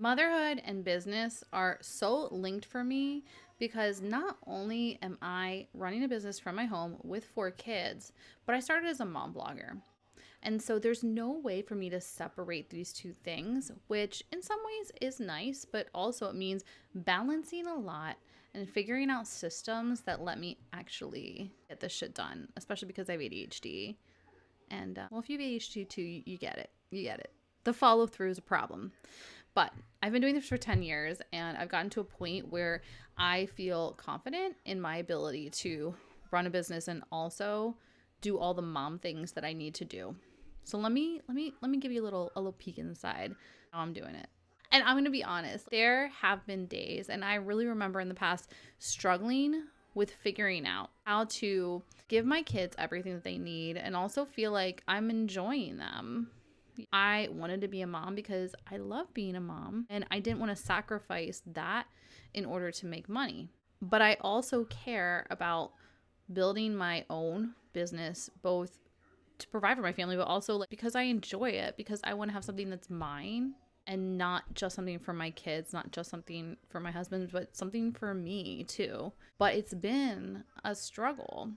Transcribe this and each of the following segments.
Motherhood and business are so linked for me because not only am I running a business from my home with 4 kids, but I started as a mom blogger. And so there's no way for me to separate these two things, which in some ways is nice, but also it means balancing a lot and figuring out systems that let me actually get this shit done, especially because I have ADHD. And well, if you have ADHD too, you get it. You get it. The follow through is a problem. But I've been doing this for 10 years and I've gotten to a point where I feel confident in my ability to run a business and also do all the mom things that I need to do. So let me give you a little peek inside how I'm doing it. And I'm going to be honest, there have been days, and I really remember in the past struggling with figuring out how to give my kids everything that they need and also feel like I'm enjoying them. I wanted to be a mom because I love being a mom and I didn't want to sacrifice that in order to make money. But I also care about building my own business, both to provide for my family, but also like because I enjoy it, because I want to have something that's mine and not just something for my kids, not just something for my husband, but something for me too. But it's been a struggle,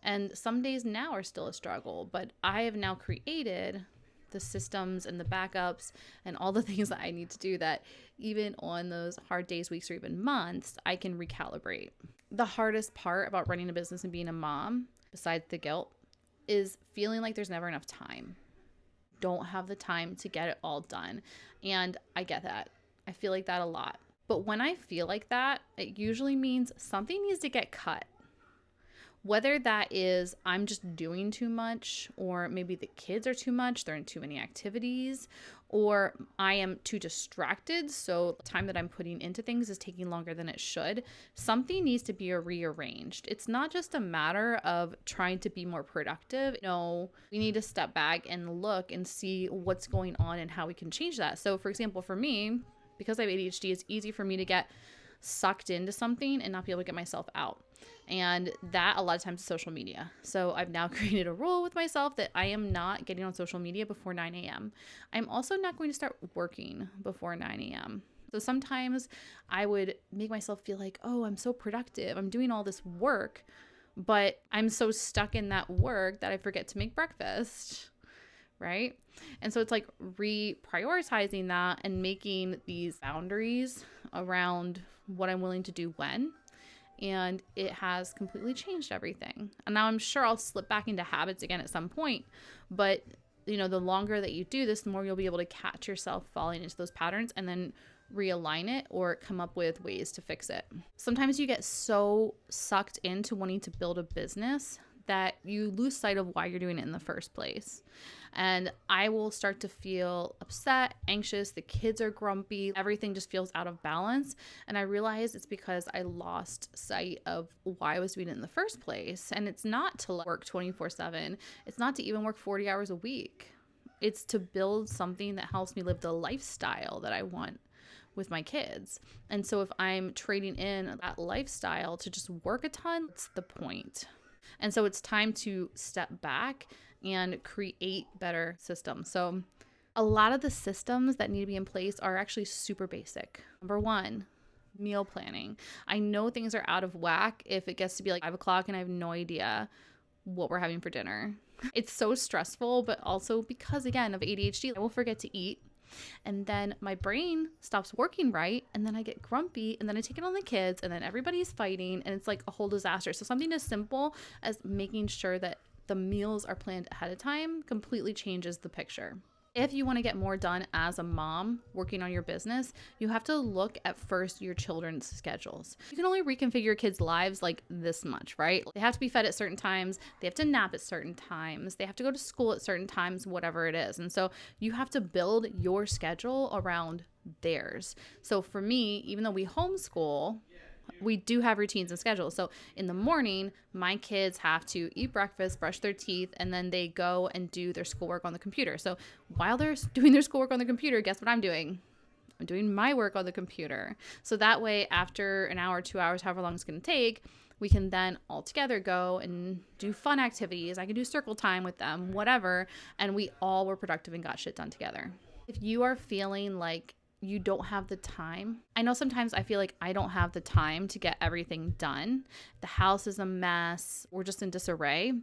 and some days now are still a struggle, but I have now created the systems and the backups and all the things that I need to do that even on those hard days, weeks, or even months, I can recalibrate. The hardest part about running a business and being a mom, besides the guilt, is feeling like there's never enough time. Don't have the time to get it all done. And I get that. I feel like that a lot. But when I feel like that, it usually means something needs to get cut. Whether that is I'm just doing too much, or maybe the kids are too much, they're in too many activities, or I am too distracted, so the time that I'm putting into things is taking longer than it should. Something needs to be rearranged. It's not just a matter of trying to be more productive. No, we need to step back and look and see what's going on and how we can change that. So for example, for me, because I have ADHD, it's easy for me to get sucked into something and not be able to get myself out. And that a lot of times is social media. So I've now created a rule with myself that I am not getting on social media before 9 a.m. I'm also not going to start working before 9 a.m. So sometimes I would make myself feel like, oh, I'm so productive. I'm doing all this work, but I'm so stuck in that work that I forget to make breakfast. Right? And so it's like reprioritizing that and making these boundaries around what I'm willing to do when. And it has completely changed everything. And now I'm sure I'll slip back into habits again at some point. But, you know, the longer that you do this, the more you'll be able to catch yourself falling into those patterns and then realign it or come up with ways to fix it. Sometimes you get so sucked into wanting to build a business that you lose sight of why you're doing it in the first place. And I will start to feel upset, anxious, the kids are grumpy, everything just feels out of balance. And I realize it's because I lost sight of why I was doing it in the first place. And it's not to work 24/7. It's not to even work 40 hours a week. It's to build something that helps me live the lifestyle that I want with my kids. And so if I'm trading in that lifestyle to just work a ton, what's the point? And so it's time to step back and create better systems. So a lot of the systems that need to be in place are actually super basic. Number one, meal planning. I know things are out of whack if it gets to be like 5 o'clock and I have no idea what we're having for dinner. It's so stressful, but also because, again, of ADHD, I will forget to eat. And then my brain stops working right. And then I get grumpy and then I take it on the kids and then everybody's fighting and it's like a whole disaster. So something as simple as making sure that the meals are planned ahead of time completely changes the picture. If you want to get more done as a mom working on your business, you have to look at first your children's schedules. You can only reconfigure your kids' lives like this much, right? They have to be fed at certain times. They have to nap at certain times. They have to go to school at certain times, whatever it is. And so you have to build your schedule around theirs. So for me, even though we homeschool, we do have routines and schedules. So in the morning, my kids have to eat breakfast, brush their teeth, and then they go and do their schoolwork on the computer. So while they're doing their schoolwork on the computer, guess what I'm doing? I'm doing my work on the computer. So that way, after an hour, 2 hours, however long it's going to take, we can then all together go and do fun activities. I can do circle time with them, whatever. And we all were productive and got shit done together. If you are feeling like you don't have the time. I know sometimes I feel like I don't have the time to get everything done. The house is a mess. We're just in disarray.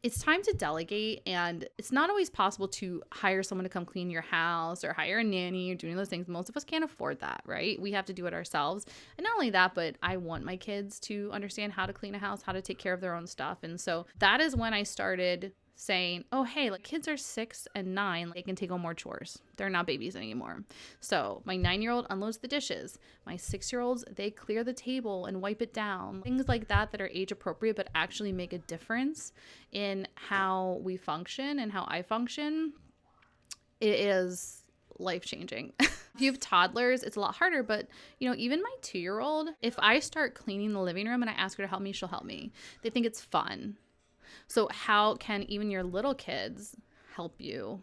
It's time to delegate, and it's not always possible to hire someone to come clean your house or hire a nanny or doing those things. Most of us can't afford that, right? We have to do it ourselves. And not only that, but I want my kids to understand how to clean a house, how to take care of their own stuff. And so that is when I started saying, oh, hey, like kids are 6 and 9, they can take on more chores. They're not babies anymore. So my 9-year-old unloads the dishes. My 6-year-olds, they clear the table and wipe it down. Things like that are age appropriate, but actually make a difference in how we function and how I function. It is life-changing. If you have toddlers, it's a lot harder, but even my 2-year-old, if I start cleaning the living room and I ask her to help me, she'll help me. They think it's fun. So how can even your little kids help you?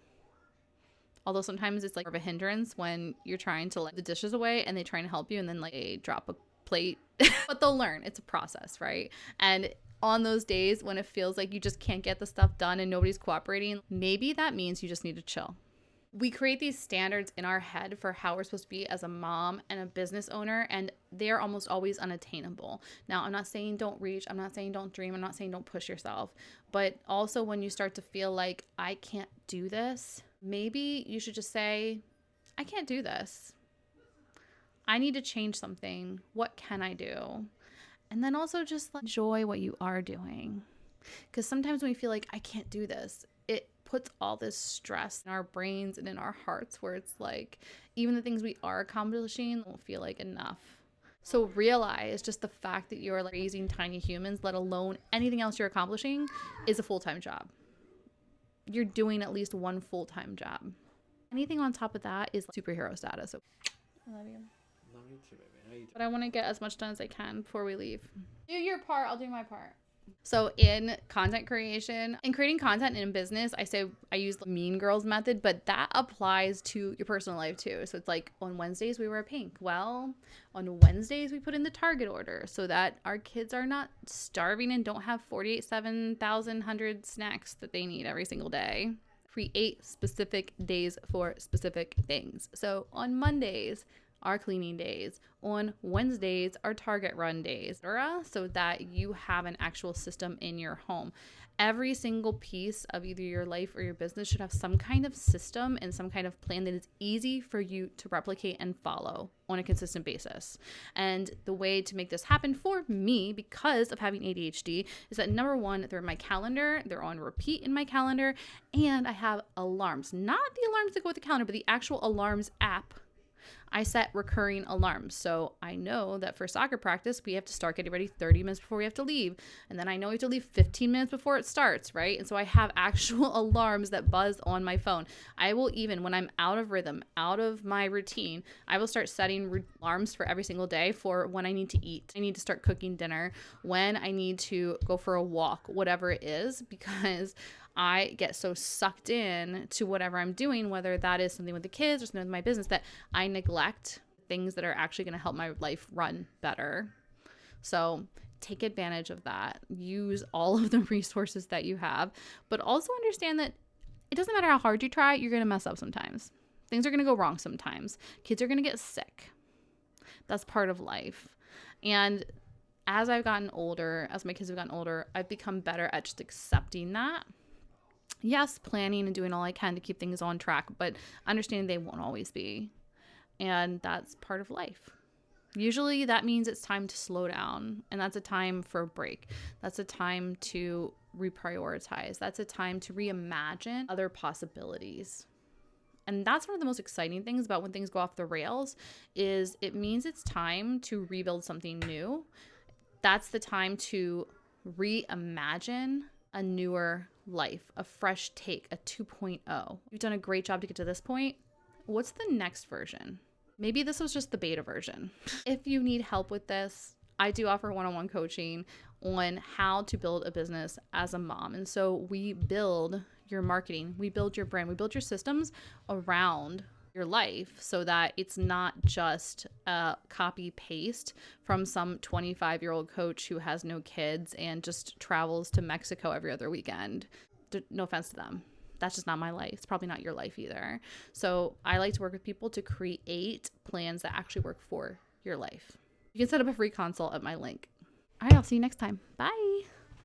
Although sometimes it's like more of a hindrance when you're trying to let the dishes away and they trying to help you and then like they drop a plate. But they'll learn. It's a process, right? And on those days when it feels like you just can't get the stuff done and nobody's cooperating, maybe that means you just need to chill. We create these standards in our head for how we're supposed to be as a mom and a business owner, and they're almost always unattainable. Now, I'm not saying don't reach. I'm not saying don't dream. I'm not saying don't push yourself. But also when you start to feel like, I can't do this, maybe you should just say, I can't do this. I need to change something. What can I do? And then also just enjoy what you are doing. Because sometimes when we feel like, I can't do this, it puts all this stress in our brains and in our hearts where it's like even the things we are accomplishing won't feel like enough. So realize just the fact that you're raising tiny humans, let alone anything else you're accomplishing, is a full-time job. You're doing at least one full-time job. Anything on top of that is superhero status. So I love you. Love you too, baby. But I want to get as much done as I can before we leave. Do your part, I'll do my part. So in content creation and creating content in business, I use the Mean Girls method, but that applies to your personal life too. So it's like on Wednesdays we wear pink. Well, on Wednesdays we put in the Target order so that our kids are not starving and don't have 7,100 snacks that they need every single day. Create specific days for specific things. So on Mondays, our cleaning days, on Wednesdays, our Target run days, etc., so that you have an actual system in your home. Every single piece of either your life or your business should have some kind of system and some kind of plan that is easy for you to replicate and follow on a consistent basis. And the way to make this happen for me, because of having ADHD, is that number one, they're in my calendar, they're on repeat in my calendar, and I have alarms. Not the alarms that go with the calendar, but the actual alarms app. I set recurring alarms. So I know that for soccer practice, we have to start getting ready 30 minutes before we have to leave. And then I know we have to leave 15 minutes before it starts, right? And so I have actual alarms that buzz on my phone. I will even, when I'm out of rhythm, out of my routine, I will start setting alarms for every single day for when I need to eat. I need to start cooking dinner, when I need to go for a walk, whatever it is, because I get so sucked in to whatever I'm doing, whether that is something with the kids or something with my business, that I neglect things that are actually going to help my life run better. So take advantage of that. Use all of the resources that you have, but also understand that it doesn't matter how hard you try, you're going to mess up sometimes. Things are going to go wrong sometimes. Kids are going to get sick. That's part of life. And as I've gotten older, as my kids have gotten older, I've become better at just accepting that. Yes, planning and doing all I can to keep things on track, but understanding they won't always be. And that's part of life. Usually that means it's time to slow down, and that's a time for a break. That's a time to reprioritize. That's a time to reimagine other possibilities. And that's one of the most exciting things about when things go off the rails, is it means it's time to rebuild something new. That's the time to reimagine a newer life, a fresh take, a 2.0. You've done a great job to get to this point. What's the next version? Maybe this was just the beta version. If you need help with this, I do offer one-on-one coaching on how to build a business as a mom. And so we build your marketing, we build your brand, we build your systems around your life so that it's not just a copy paste from some 25-year-old coach who has no kids and just travels to Mexico every other weekend. No offense to them. that's just not my life. It's probably not your life either. So I like to work with people to create plans that actually work for your life. You can set up a free consult at my link. All right, I'll see you next time. Bye.